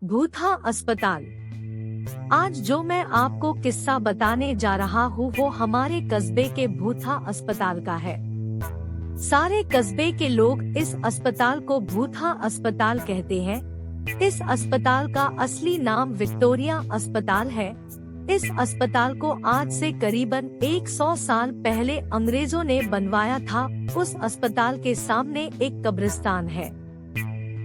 भूथा अस्पताल। आज जो मैं आपको किस्सा बताने जा रहा हूँ वो हमारे कस्बे के भूथा अस्पताल का है। सारे कस्बे के लोग इस अस्पताल को भूथा अस्पताल कहते हैं। इस अस्पताल का असली नाम विक्टोरिया अस्पताल है। इस अस्पताल को आज से करीबन 100 साल पहले अंग्रेजों ने बनवाया था। उस अस्पताल के सामने एक कब्रिस्तान है।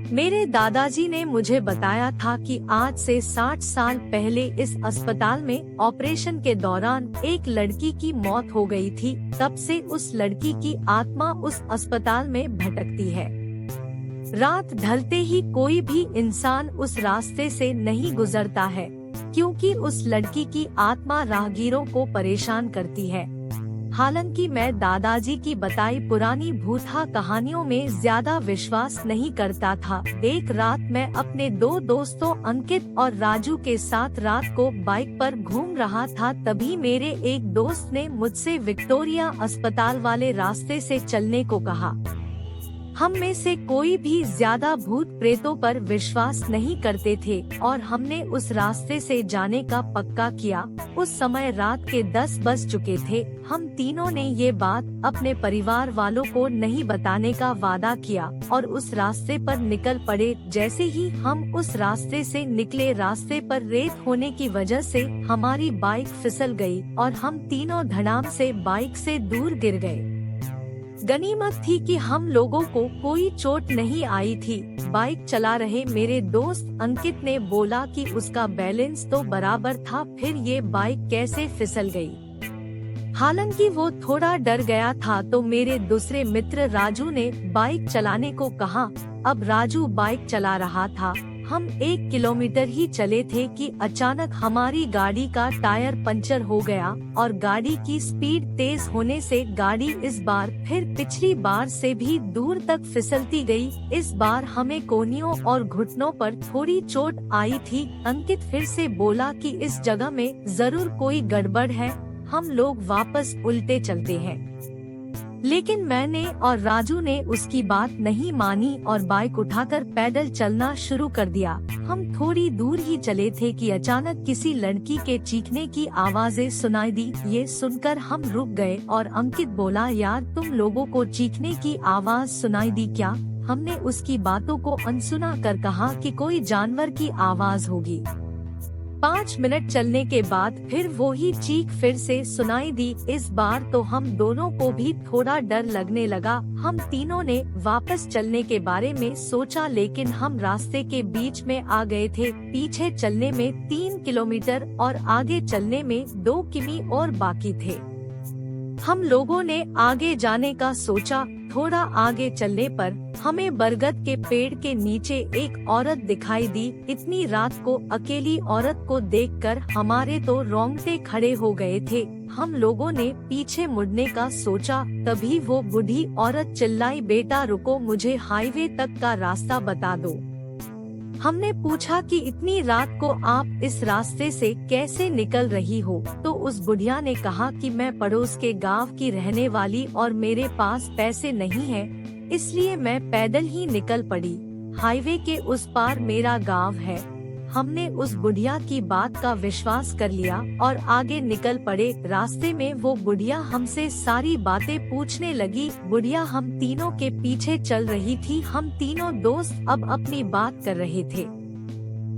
मेरे दादाजी ने मुझे बताया था कि आज से 60 साल पहले इस अस्पताल में ऑपरेशन के दौरान एक लड़की की मौत हो गई थी। तब से उस लड़की की आत्मा उस अस्पताल में भटकती है। रात ढलते ही कोई भी इंसान उस रास्ते से नहीं गुजरता है, क्योंकि उस लड़की की आत्मा राहगीरों को परेशान करती है। हालांकि मैं दादाजी की बताई पुरानी भूथा कहानियों में ज्यादा विश्वास नहीं करता था। एक रात मैं अपने दो दोस्तों अंकित और राजू के साथ रात को बाइक पर घूम रहा था। तभी मेरे एक दोस्त ने मुझसे विक्टोरिया अस्पताल वाले रास्ते से चलने को कहा। हम में से कोई भी ज्यादा भूत प्रेतों पर विश्वास नहीं करते थे और हमने उस रास्ते से जाने का पक्का किया। उस समय रात के 10 बज चुके थे। हम तीनों ने ये बात अपने परिवार वालों को नहीं बताने का वादा किया और उस रास्ते पर निकल पड़े। जैसे ही हम उस रास्ते से निकले, रास्ते पर रेत होने की वजह से हमारी बाइक फिसल गई और हम तीनों धड़ाम से बाइक से दूर गिर गए। गनीमत थी कि हम लोगों को कोई चोट नहीं आई थी। बाइक चला रहे मेरे दोस्त अंकित ने बोला कि उसका बैलेंस तो बराबर था, फिर ये बाइक कैसे फिसल गई। हालांकि वो थोड़ा डर गया था तो मेरे दूसरे मित्र राजू ने बाइक चलाने को कहा। अब राजू बाइक चला रहा था। हम 1 किलोमीटर ही चले थे कि अचानक हमारी गाड़ी का टायर पंचर हो गया और गाड़ी की स्पीड तेज होने से गाड़ी इस बार फिर पिछली बार से भी दूर तक फिसलती गई। इस बार हमें कोहनियों और घुटनों पर थोड़ी चोट आई थी। अंकित फिर से बोला कि इस जगह में जरूर कोई गड़बड़ है, हम लोग वापस उल्टे चलते हैं। लेकिन मैंने और राजू ने उसकी बात नहीं मानी और बाइक उठाकर पैदल चलना शुरू कर दिया। हम थोड़ी दूर ही चले थे कि अचानक किसी लड़की के चीखने की आवाजें सुनाई दी। ये सुनकर हम रुक गए और अंकित बोला, यार तुम लोगों को चीखने की आवाज सुनाई दी क्या? हमने उसकी बातों को अनसुना कर कहा कि कोई जानवर की आवाज होगी। 5 मिनट चलने के बाद फिर वो ही चीख फिर से सुनाई दी। इस बार तो हम दोनों को भी थोड़ा डर लगने लगा। हम तीनों ने वापस चलने के बारे में सोचा, लेकिन हम रास्ते के बीच में आ गए थे। पीछे चलने में 3 किलोमीटर और आगे चलने में 2 किमी और बाकी थे। हम लोगों ने आगे जाने का सोचा। थोड़ा आगे चलने पर हमें बरगद के पेड़ के नीचे एक औरत दिखाई दी। इतनी रात को अकेली औरत को देखकर हमारे तो रोंगटे खड़े हो गए थे। हम लोगों ने पीछे मुड़ने का सोचा, तभी वो बूढ़ी औरत चिल्लाई, बेटा रुको, मुझे हाईवे तक का रास्ता बता दो। हमने पूछा कि इतनी रात को आप इस रास्ते से कैसे निकल रही हो? तो उस बुढ़िया ने कहा कि मैं पड़ोस के गांव की रहने वाली और मेरे पास पैसे नहीं हैं, इसलिए मैं पैदल ही निकल पड़ी। हाईवे के उस पार मेरा गांव है। हमने उस बुढ़िया की बात का विश्वास कर लिया और आगे निकल पड़े। रास्ते में वो बुढ़िया हमसे सारी बातें पूछने लगी। बुढ़िया हम तीनों के पीछे चल रही थी। हम तीनों दोस्त अब अपनी बात कर रहे थे।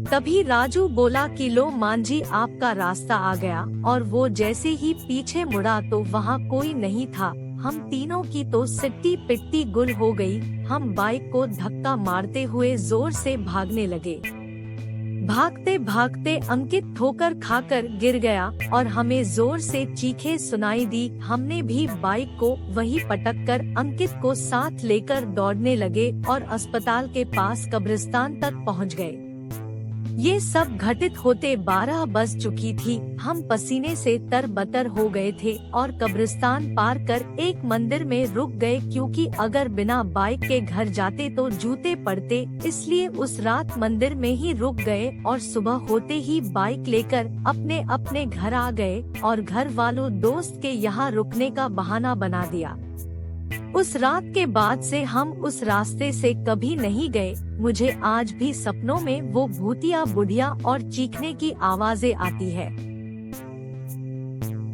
तभी राजू बोला कि लो मांझी, आपका रास्ता आ गया। और वो जैसे ही पीछे मुड़ा तो वहाँ कोई नहीं था। हम तीनों की तो सिट्टी पिट्टी गुल हो गई। हम बाइक को धक्का मारते हुए जोर से भागने लगे। भागते भागते अंकित ठोकर खाकर गिर गया और हमें जोर से चीखें सुनाई दी। हमने भी बाइक को वहीं पटककर अंकित को साथ लेकर दौड़ने लगे और अस्पताल के पास कब्रिस्तान तक पहुंच गए। ये सब घटित होते 12 बज चुकी थी। हम पसीने से तरबतर हो गए थे और कब्रिस्तान पार कर एक मंदिर में रुक गए, क्योंकि अगर बिना बाइक के घर जाते तो जूते पड़ते। इसलिए उस रात मंदिर में ही रुक गए और सुबह होते ही बाइक लेकर अपने अपने घर आ गए और घर वालों दोस्त के यहाँ रुकने का बहाना बना दिया। उस रात के बाद से हम उस रास्ते से कभी नहीं गए। मुझे आज भी सपनों में वो भूतिया बुढ़िया और चीखने की आवाजें आती है।